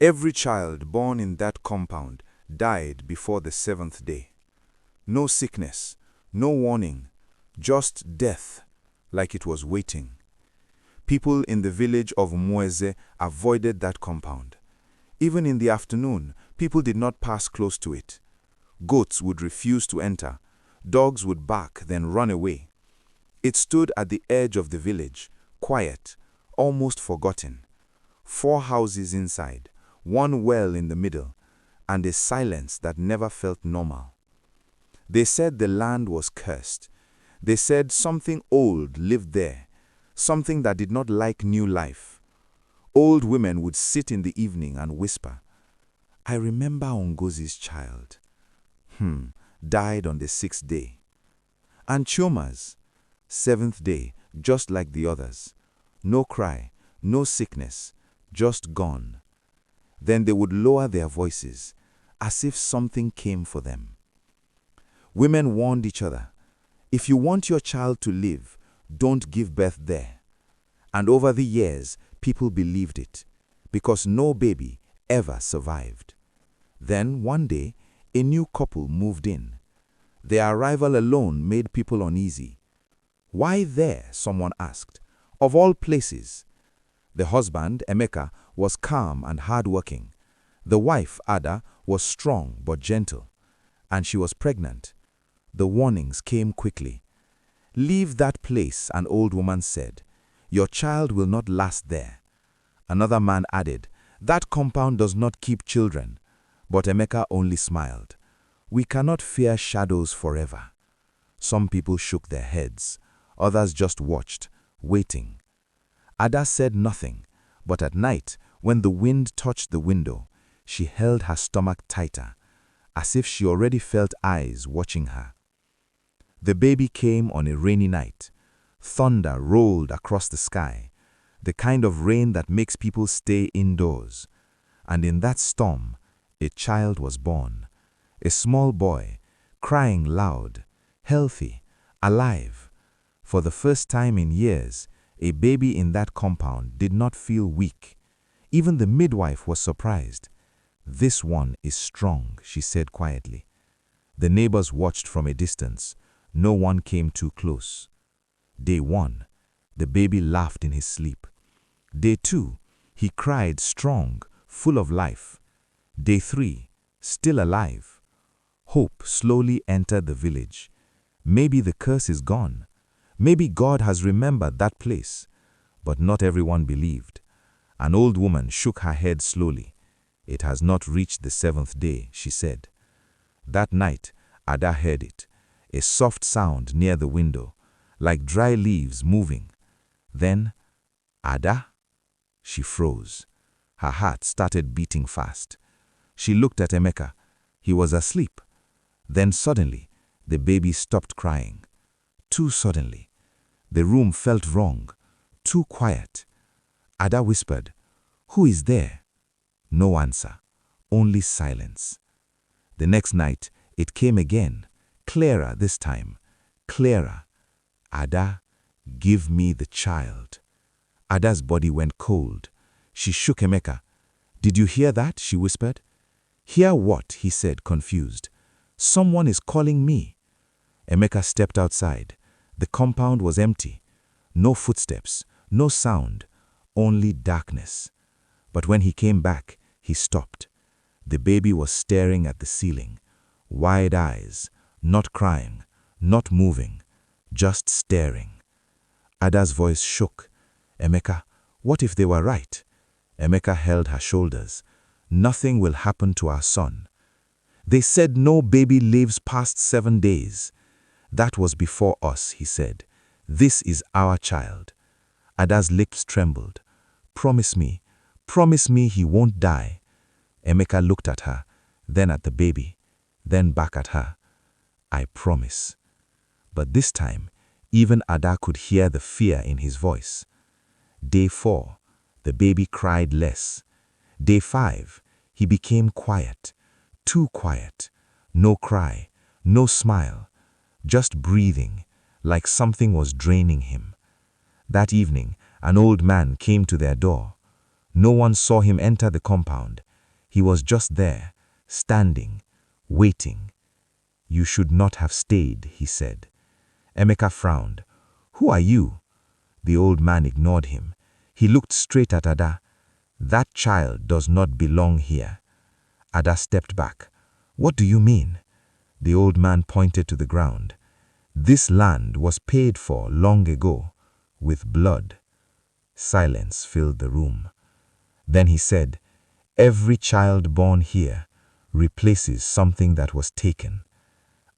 Every child born in that compound died before the seventh day. No sickness, no warning, just death, like it was waiting. People in the village of Umueze avoided that compound. Even in the afternoon, people did not pass close to it. Goats would refuse to enter. Dogs would bark, then run away. It stood at the edge of the village, quiet, almost forgotten. 4 houses inside, 1 well in the middle, and a silence that never felt normal. They said the land was cursed. They said something old lived there, something that did not like new life. Old women would sit in the evening and whisper, "I remember Ngozi's child. Died on the 6th day. And Chioma's, 7th day, just like the others. No cry, no sickness, just gone." Then they would lower their voices, as if something came for them. Women warned each other, "If you want your child to live, don't give birth there." And over the years, people believed it, because no baby ever survived. Then, one day, a new couple moved in. Their arrival alone made people uneasy. "Why there?" someone asked. "Of all places." The husband, Emeka, was calm and hardworking. The wife, Ada, was strong but gentle. And she was pregnant. The warnings came quickly. "Leave that place," an old woman said. "Your child will not last there." Another man added, "That compound does not keep children." But Emeka only smiled. "We cannot fear shadows forever." Some people shook their heads. Others just watched, waiting. Ada said nothing, but at night, when the wind touched the window, she held her stomach tighter, as if she already felt eyes watching her. The baby came on a rainy night. Thunder rolled across the sky, the kind of rain that makes people stay indoors. And in that storm, a child was born, a small boy, crying loud, healthy, alive. For the first time in years, a baby in that compound did not feel weak. Even the midwife was surprised. "This one is strong," she said quietly. The neighbors watched from a distance. No one came too close. Day 1, the baby laughed in his sleep. Day 2, he cried strong, full of life. Day 3, still alive. Hope slowly entered the village. Maybe the curse is gone. Maybe God has remembered that place. But not everyone believed. An old woman shook her head slowly. "It has not reached the 7th day," she said. That night, Ada heard it, a soft sound near the window, like dry leaves moving. Then, "Ada?" She froze. Her heart started beating fast. She looked at Emeka. He was asleep. Then suddenly, the baby stopped crying. Too suddenly. The room felt wrong, too quiet. Ada whispered, "Who is there?" No answer, only silence. The next night, it came again, clearer this time, clearer. "Ada, give me the child." Ada's body went cold. She shook Emeka. "Did you hear that?" she whispered. "Hear what?" he said, confused. "Someone is calling me." Emeka stepped outside. The compound was empty. No footsteps, no sound, only darkness. But when he came back, he stopped. The baby was staring at the ceiling, wide eyes, not crying, not moving, just staring. Ada's voice shook. "Emeka, what if they were right?" Emeka held her shoulders. "Nothing will happen to our son. They said no baby lives past 7 days. That was before us," he said. "This is our child." Ada's lips trembled. Promise me he won't die." Emeka looked at her, then at the baby, then back at her. "I promise." But this time, even Ada could hear the fear in his voice. Day 4, the baby cried less. Day 5, he became quiet, too quiet. No cry, no smile, just breathing, like something was draining him. That evening, an old man came to their door. No one saw him enter the compound. He was just there, standing, waiting. "You should not have stayed," he said. Emeka frowned. "Who are you?" The old man ignored him. He looked straight at Ada. "That child does not belong here." Ada stepped back. "What do you mean?" The old man pointed to the ground. "This land was paid for long ago, with blood." Silence filled the room. Then he said, "Every child born here replaces something that was taken."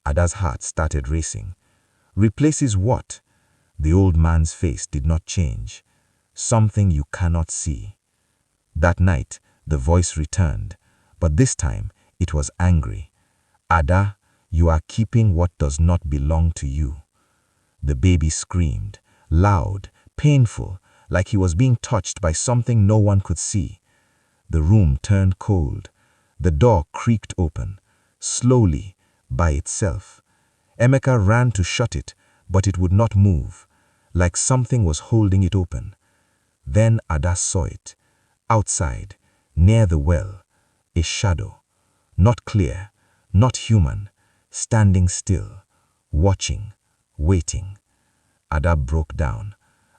Ada's heart started racing. "Replaces what?" The old man's face did not change. "Something you cannot see." That night, the voice returned, but this time it was angry. "Ada, you are keeping what does not belong to you." The baby screamed, loud, painful, like he was being touched by something no one could see. The room turned cold. The door creaked open, slowly, by itself. Emeka ran to shut it, but it would not move, like something was holding it open. Then Ada saw it. Outside, near the well, a shadow, not clear, not human, standing still, watching, waiting. Ada broke down.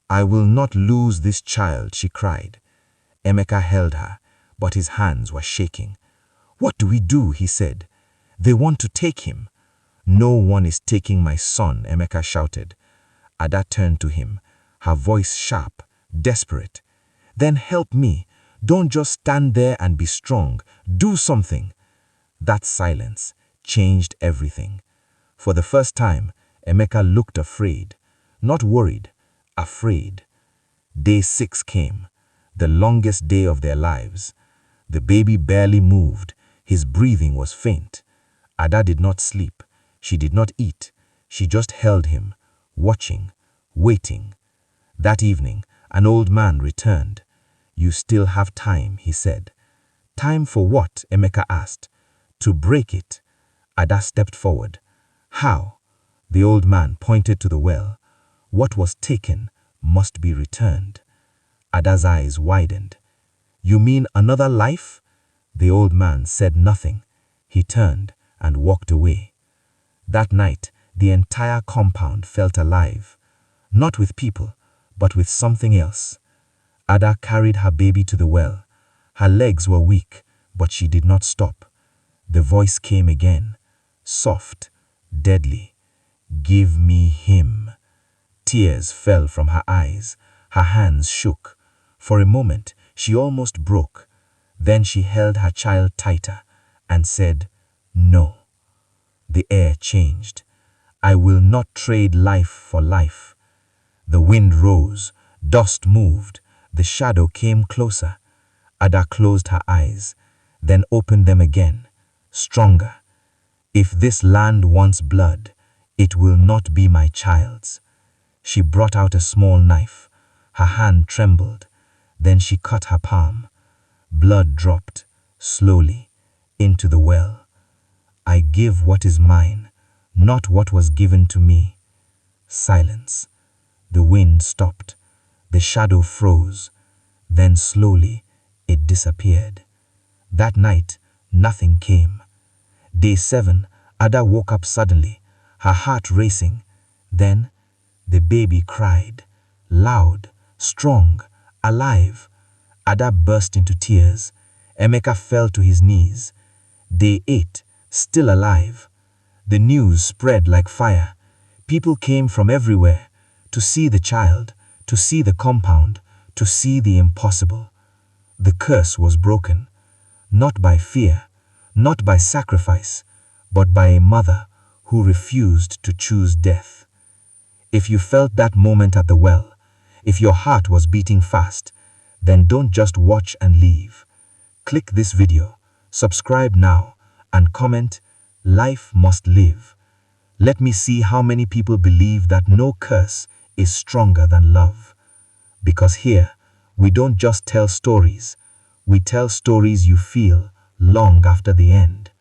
"I will not lose this child," she cried. Emeka held her, but his hands were shaking. "What do we do?" he said. "They want to take him." "No one is taking my son," Emeka shouted. Ada turned to him, her voice sharp, desperate. "Then help me. Don't just stand there and be strong. Do something." That silence changed everything. For the first time, Emeka looked afraid, not worried, afraid. Day 6 came, the longest day of their lives. The baby barely moved. His breathing was faint. Ada did not sleep. She did not eat. She just held him, watching, waiting. That evening, an old man returned. "You still have time," he said. "Time for what?" Emeka asked. "To break it." Ada stepped forward. "How?" The old man pointed to the well. "What was taken must be returned." Ada's eyes widened. "You mean another life?" The old man said nothing. He turned and walked away. That night, the entire compound felt alive. Not with people, but with something else. Ada carried her baby to the well. Her legs were weak, but she did not stop. The voice came again, soft, deadly. "Give me him." Tears fell from her eyes. Her hands shook. For a moment, she almost broke. Then she held her child tighter and said, "No." The air changed. "I will not trade life for life." The wind rose. Dust moved. The shadow came closer. Ada closed her eyes, then opened them again, stronger. "If this land wants blood, it will not be my child's." She brought out a small knife. Her hand trembled. Then she cut her palm. Blood dropped, slowly, into the well. "I give what is mine, not what was given to me." Silence. The wind stopped. The shadow froze. Then slowly, it disappeared. That night, nothing came. Day 7, Ada woke up suddenly, her heart racing. Then, the baby cried, loud, strong, alive. Ada burst into tears. Emeka fell to his knees. Day 8, still alive. The news spread like fire. People came from everywhere to see the child, to see the compound, to see the impossible. The curse was broken, not by fear, not by sacrifice, but by a mother who refused to choose death. If you felt that moment at the well, if your heart was beating fast, then don't just watch and leave. Click this video, subscribe now, and comment, "Life must live." Let me see how many people believe that no curse is stronger than love. Because here, we don't just tell stories, we tell stories you feel long after the end.